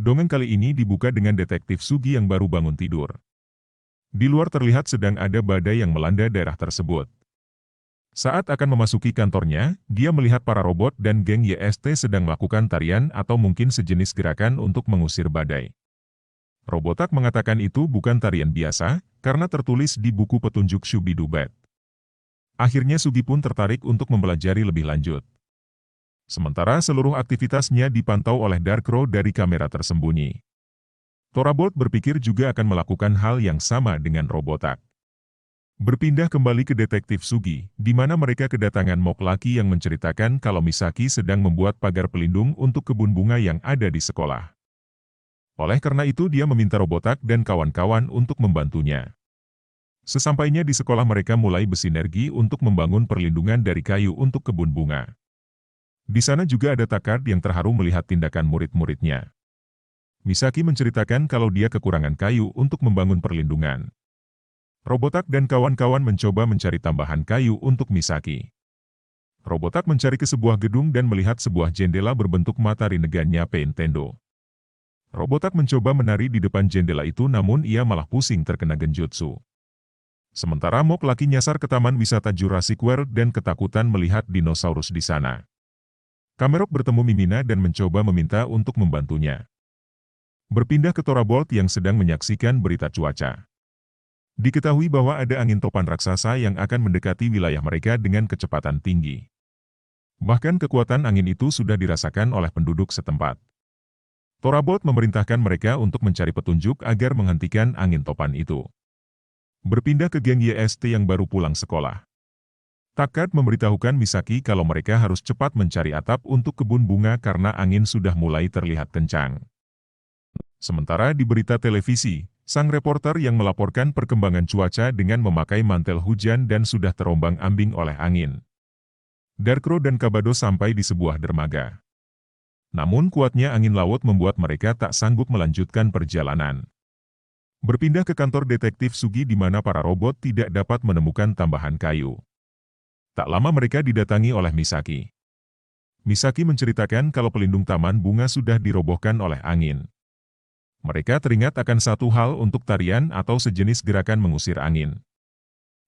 Dongeng kali ini dibuka dengan detektif Sugi yang baru bangun tidur. Di luar terlihat sedang ada badai yang melanda daerah tersebut. Saat akan memasuki kantornya, dia melihat para robot dan geng YST sedang melakukan tarian atau mungkin sejenis gerakan untuk mengusir badai. Robotak mengatakan itu bukan tarian biasa, karena tertulis di buku petunjuk Shubidubet. Akhirnya Sugi pun tertarik untuk mempelajari lebih lanjut. Sementara seluruh aktivitasnya dipantau oleh Darkrow dari kamera tersembunyi. Thorabot berpikir juga akan melakukan hal yang sama dengan Robotak. Berpindah kembali ke detektif Sugi, di mana mereka kedatangan Mok Laki yang menceritakan kalau Misaki sedang membuat pagar pelindung untuk kebun bunga yang ada di sekolah. Oleh karena itu dia meminta Robotak dan kawan-kawan untuk membantunya. Sesampainya di sekolah mereka mulai bersinergi untuk membangun perlindungan dari kayu untuk kebun bunga. Di sana juga ada Takard yang terharu melihat tindakan murid-muridnya. Misaki menceritakan kalau dia kekurangan kayu untuk membangun perlindungan. Robotak dan kawan-kawan mencoba mencari tambahan kayu untuk Misaki. Robotak mencari ke sebuah gedung dan melihat sebuah jendela berbentuk mata Rinnegan-nya Nintendo. Robotak mencoba menari di depan jendela itu namun ia malah pusing terkena genjutsu. Sementara Mok Laki nyasar ke taman wisata Jurassic World dan ketakutan melihat dinosaurus di sana. Kamerok bertemu Mimina dan mencoba meminta untuk membantunya. Berpindah ke Thorabot yang sedang menyaksikan berita cuaca. Diketahui bahwa ada angin topan raksasa yang akan mendekati wilayah mereka dengan kecepatan tinggi. Bahkan kekuatan angin itu sudah dirasakan oleh penduduk setempat. Thorabot memerintahkan mereka untuk mencari petunjuk agar menghentikan angin topan itu. Berpindah ke geng YST yang baru pulang sekolah. Takard memberitahukan Misaki kalau mereka harus cepat mencari atap untuk kebun bunga karena angin sudah mulai terlihat kencang. Sementara di berita televisi, sang reporter yang melaporkan perkembangan cuaca dengan memakai mantel hujan dan sudah terombang-ambing oleh angin. Darkrow dan Kabado sampai di sebuah dermaga. Namun kuatnya angin laut membuat mereka tak sanggup melanjutkan perjalanan. Berpindah ke kantor detektif Sugi di mana para robot tidak dapat menemukan tambahan kayu. Tak lama mereka didatangi oleh Misaki. Misaki menceritakan kalau pelindung taman bunga sudah dirobohkan oleh angin. Mereka teringat akan satu hal untuk tarian atau sejenis gerakan mengusir angin.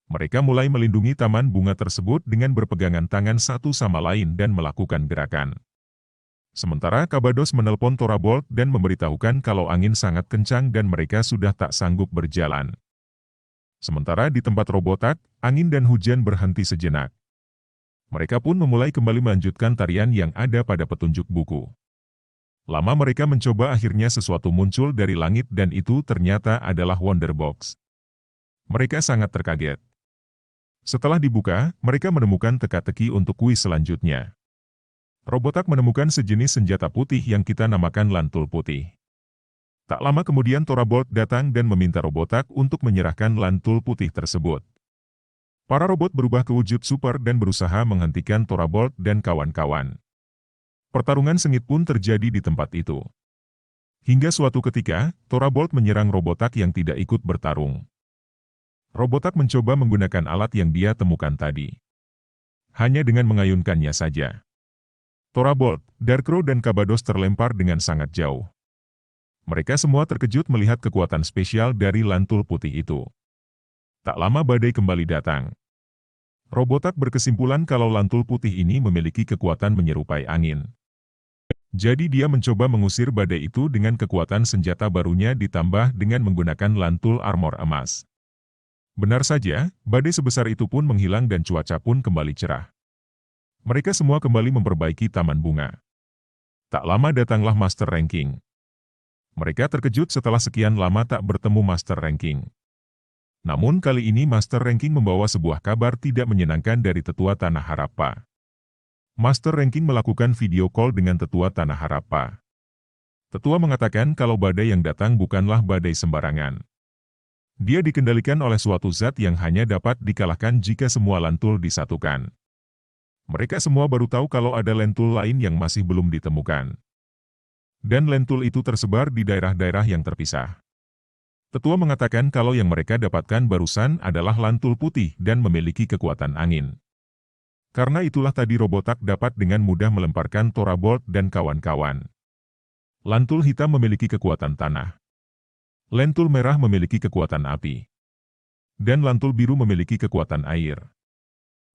Mereka mulai melindungi taman bunga tersebut dengan berpegangan tangan satu sama lain dan melakukan gerakan. Sementara Kabados menelpon Thorabot dan memberitahukan kalau angin sangat kencang dan mereka sudah tak sanggup berjalan. Sementara di tempat Robotak, angin dan hujan berhenti sejenak. Mereka pun memulai kembali melanjutkan tarian yang ada pada petunjuk buku. Lama mereka mencoba akhirnya sesuatu muncul dari langit dan itu ternyata adalah Wonderbox. Mereka sangat terkaget. Setelah dibuka, mereka menemukan teka-teki untuk kuis selanjutnya. Robotak menemukan sejenis senjata putih yang kita namakan lantul putih. Tak lama kemudian Thorabot datang dan meminta Robotak untuk menyerahkan lantul putih tersebut. Para robot berubah ke wujud super dan berusaha menghentikan Thorabot dan kawan-kawan. Pertarungan sengit pun terjadi di tempat itu. Hingga suatu ketika, Thorabot menyerang Robotak yang tidak ikut bertarung. Robotak mencoba menggunakan alat yang dia temukan tadi. Hanya dengan mengayunkannya saja. Thorabot, Darkrow dan Kabados terlempar dengan sangat jauh. Mereka semua terkejut melihat kekuatan spesial dari lantul putih itu. Tak lama badai kembali datang. Robotak berkesimpulan kalau lantul putih ini memiliki kekuatan menyerupai angin. Jadi dia mencoba mengusir badai itu dengan kekuatan senjata barunya ditambah dengan menggunakan lantul armor emas. Benar saja, badai sebesar itu pun menghilang dan cuaca pun kembali cerah. Mereka semua kembali memperbaiki taman bunga. Tak lama datanglah Master Ranking. Mereka terkejut setelah sekian lama tak bertemu Master Ranking. Namun kali ini Master Ranking membawa sebuah kabar tidak menyenangkan dari Tetua Tanah Harappa. Master Ranking melakukan video call dengan Tetua Tanah Harappa. Tetua mengatakan kalau badai yang datang bukanlah badai sembarangan. Dia dikendalikan oleh suatu zat yang hanya dapat dikalahkan jika semua lantul disatukan. Mereka semua baru tahu kalau ada lentul lain yang masih belum ditemukan. Dan lentul itu tersebar di daerah-daerah yang terpisah. Tetua mengatakan kalau yang mereka dapatkan barusan adalah lantul putih dan memiliki kekuatan angin. Karena itulah tadi Robotak dapat dengan mudah melemparkan Thorabot dan kawan-kawan. Lantul hitam memiliki kekuatan tanah. Lantul merah memiliki kekuatan api. Dan lantul biru memiliki kekuatan air.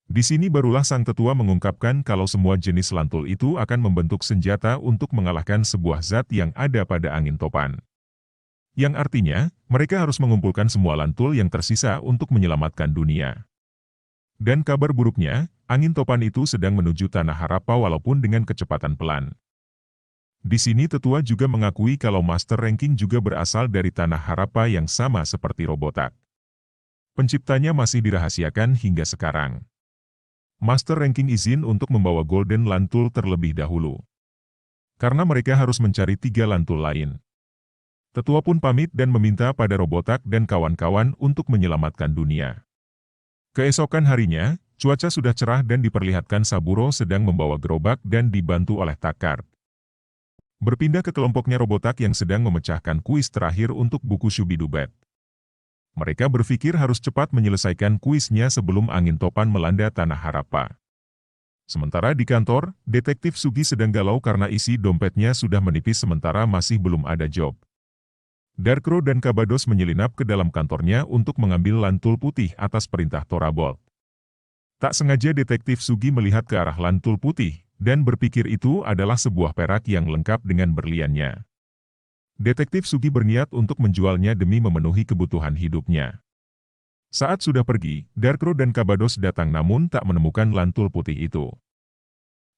Di sini barulah sang tetua mengungkapkan kalau semua jenis lantul itu akan membentuk senjata untuk mengalahkan sebuah zat yang ada pada angin topan. Yang artinya, mereka harus mengumpulkan semua lantul yang tersisa untuk menyelamatkan dunia. Dan kabar buruknya, angin topan itu sedang menuju Tanah Harappa walaupun dengan kecepatan pelan. Di sini tetua juga mengakui kalau Master Ranking juga berasal dari Tanah Harappa yang sama seperti Robotak. Penciptanya masih dirahasiakan hingga sekarang. Master Ranking izin untuk membawa Golden Lantul terlebih dahulu. Karena mereka harus mencari 3 lantul lain. Tetua pun pamit dan meminta pada Robotak dan kawan-kawan untuk menyelamatkan dunia. Keesokan harinya, cuaca sudah cerah dan diperlihatkan Saburo sedang membawa gerobak dan dibantu oleh Takkar. Berpindah ke kelompoknya Robotak yang sedang memecahkan kuis terakhir untuk buku Shubidubet. Mereka berpikir harus cepat menyelesaikan kuisnya sebelum angin topan melanda Tanah Harappa. Sementara di kantor, Detektif Sugi sedang galau karena isi dompetnya sudah menipis sementara masih belum ada job. Darkro dan Kabados menyelinap ke dalam kantornya untuk mengambil lantul putih atas perintah Thorabald. Tak sengaja Detektif Sugi melihat ke arah lantul putih, dan berpikir itu adalah sebuah perak yang lengkap dengan berliannya. Detektif Sugi berniat untuk menjualnya demi memenuhi kebutuhan hidupnya. Saat sudah pergi, Darkro dan Kabados datang namun tak menemukan lantul putih itu.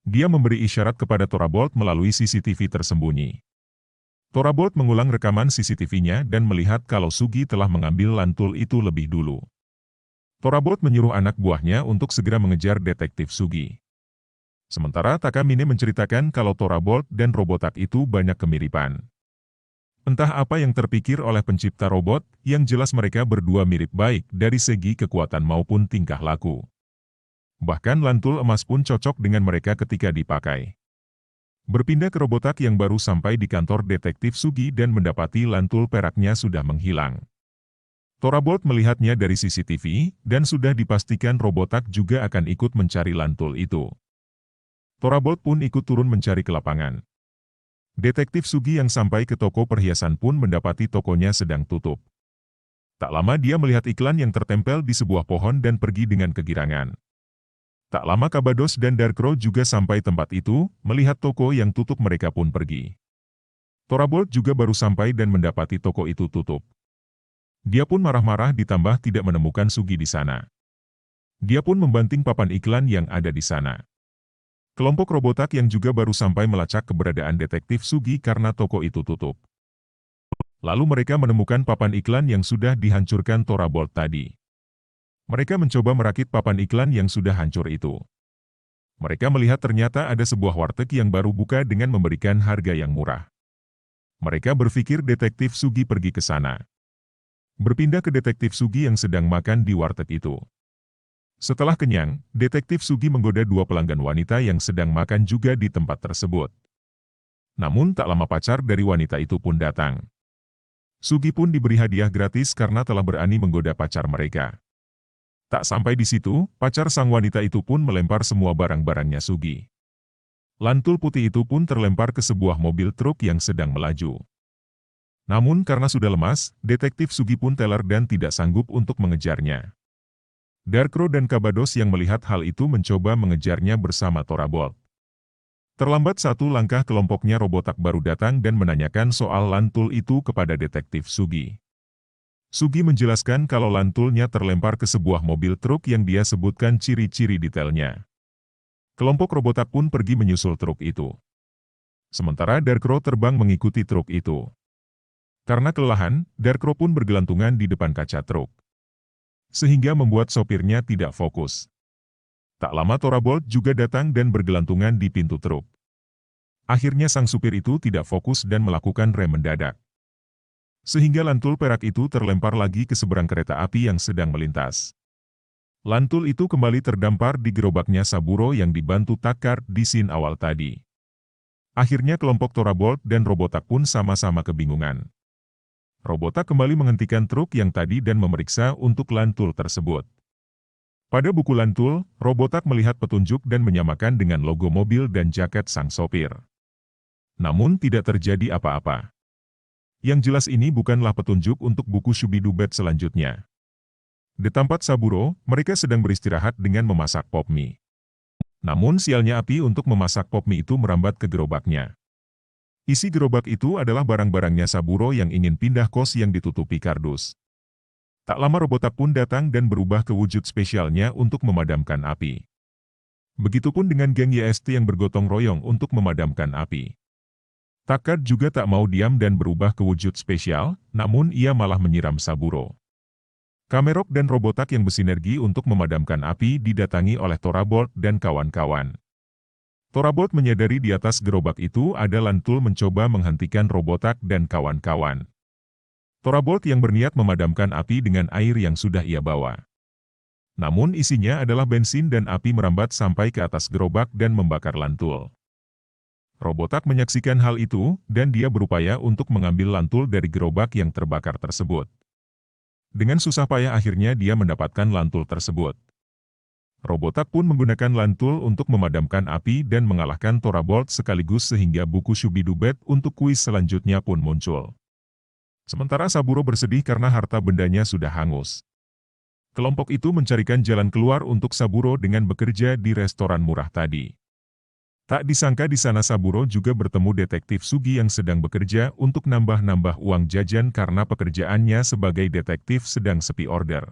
Dia memberi isyarat kepada Thorabald melalui CCTV tersembunyi. Thorabald mengulang rekaman CCTV-nya dan melihat kalau Sugi telah mengambil lantul itu lebih dulu. Thorabald menyuruh anak buahnya untuk segera mengejar Detektif Sugi. Sementara Takamine menceritakan kalau Thorabald dan Robotak itu banyak kemiripan. Entah apa yang terpikir oleh pencipta robot, yang jelas mereka berdua mirip baik dari segi kekuatan maupun tingkah laku. Bahkan lantul emas pun cocok dengan mereka ketika dipakai. Berpindah ke Robotak yang baru sampai di kantor Detektif Sugi dan mendapati lantul peraknya sudah menghilang. Thorabald melihatnya dari CCTV, dan sudah dipastikan Robotak juga akan ikut mencari lantul itu. Thorabald pun ikut turun mencari ke lapangan. Detektif Sugi yang sampai ke toko perhiasan pun mendapati tokonya sedang tutup. Tak lama dia melihat iklan yang tertempel di sebuah pohon dan pergi dengan kegirangan. Tak lama Kabados dan Darkro juga sampai tempat itu, melihat toko yang tutup mereka pun pergi. Thorabald juga baru sampai dan mendapati toko itu tutup. Dia pun marah-marah ditambah tidak menemukan Sugi di sana. Dia pun membanting papan iklan yang ada di sana. Kelompok Robotak yang juga baru sampai melacak keberadaan Detektif Sugi karena toko itu tutup. Lalu mereka menemukan papan iklan yang sudah dihancurkan Thorabald tadi. Mereka mencoba merakit papan iklan yang sudah hancur itu. Mereka melihat ternyata ada sebuah warteg yang baru buka dengan memberikan harga yang murah. Mereka berpikir Detektif Sugi pergi ke sana. Berpindah ke Detektif Sugi yang sedang makan di warteg itu. Setelah kenyang, Detektif Sugi menggoda 2 pelanggan wanita yang sedang makan juga di tempat tersebut. Namun tak lama pacar dari wanita itu pun datang. Sugi pun diberi hadiah gratis karena telah berani menggoda pacar mereka. Tak sampai di situ, pacar sang wanita itu pun melempar semua barang-barangnya Sugi. Lantul putih itu pun terlempar ke sebuah mobil truk yang sedang melaju. Namun karena sudah lemas, Detektif Sugi pun teler dan tidak sanggup untuk mengejarnya. Darkro dan Kabados yang melihat hal itu mencoba mengejarnya bersama Thorabald. Terlambat satu langkah kelompoknya Robotak baru datang dan menanyakan soal lantul itu kepada Detektif Sugi. Sugi menjelaskan kalau lantulnya terlempar ke sebuah mobil truk yang dia sebutkan ciri-ciri detailnya. Kelompok Robotak pun pergi menyusul truk itu. Sementara Darkro terbang mengikuti truk itu. Karena kelelahan, Darkro pun bergelantungan di depan kaca truk. Sehingga membuat sopirnya tidak fokus. Tak lama Thorabald juga datang dan bergelantungan di pintu truk. Akhirnya sang supir itu tidak fokus dan melakukan rem mendadak. Sehingga lantul perak itu terlempar lagi ke seberang kereta api yang sedang melintas. Lantul itu kembali terdampar di gerobaknya Saburo yang dibantu Takkar di scene awal tadi. Akhirnya kelompok Thorabald dan Robotak pun sama-sama kebingungan. Robotak kembali menghentikan truk yang tadi dan memeriksa untuk lantul tersebut. Pada buku lantul, Robotak melihat petunjuk dan menyamakan dengan logo mobil dan jaket sang sopir. Namun tidak terjadi apa-apa. Yang jelas ini bukanlah petunjuk untuk buku Shubidubet selanjutnya. Di tempat Saburo, mereka sedang beristirahat dengan memasak pop mie. Namun sialnya api untuk memasak pop mie itu merambat ke gerobaknya. Isi gerobak itu adalah barang-barangnya Saburo yang ingin pindah kos yang ditutupi kardus. Tak lama Robotak pun datang dan berubah ke wujud spesialnya untuk memadamkan api. Begitupun dengan geng YST yang bergotong royong untuk memadamkan api. Takad juga tak mau diam dan berubah ke wujud spesial, namun ia malah menyiram Saburo. Kamerok dan Robotak yang bersinergi untuk memadamkan api didatangi oleh Thorabot dan kawan-kawan. Thorabot menyadari di atas gerobak itu ada lantul mencoba menghentikan Robotak dan kawan-kawan. Thorabot yang berniat memadamkan api dengan air yang sudah ia bawa. Namun isinya adalah bensin dan api merambat sampai ke atas gerobak dan membakar lantul. Robotak menyaksikan hal itu, dan dia berupaya untuk mengambil lantul dari gerobak yang terbakar tersebut. Dengan susah payah akhirnya dia mendapatkan lantul tersebut. Robotak pun menggunakan lantul untuk memadamkan api dan mengalahkan Thorabot sekaligus sehingga buku Shubidubet untuk kuis selanjutnya pun muncul. Sementara Saburo bersedih karena harta bendanya sudah hangus. Kelompok itu mencarikan jalan keluar untuk Saburo dengan bekerja di restoran murah tadi. Tak disangka di sana Saburo juga bertemu detektif Sugi yang sedang bekerja untuk nambah-nambah uang jajan karena pekerjaannya sebagai detektif sedang sepi order.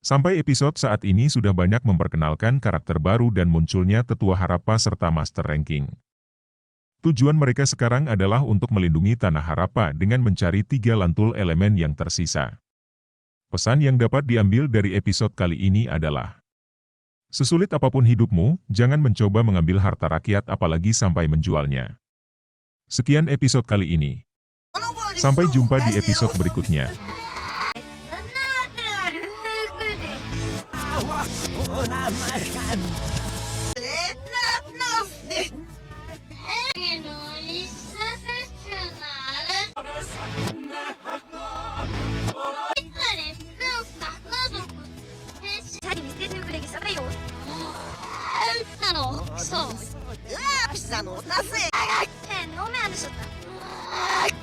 Sampai episode saat ini sudah banyak memperkenalkan karakter baru dan munculnya Tetua Harappa serta Master Ranking. Tujuan mereka sekarang adalah untuk melindungi Tanah Harappa dengan mencari 3 lantul elemen yang tersisa. Pesan yang dapat diambil dari episode kali ini adalah: sesulit apapun hidupmu, jangan mencoba mengambil harta rakyat apalagi sampai menjualnya. Sekian episode kali ini. Sampai jumpa di episode berikutnya. Pizza no, なぜ？飲めあるしょった。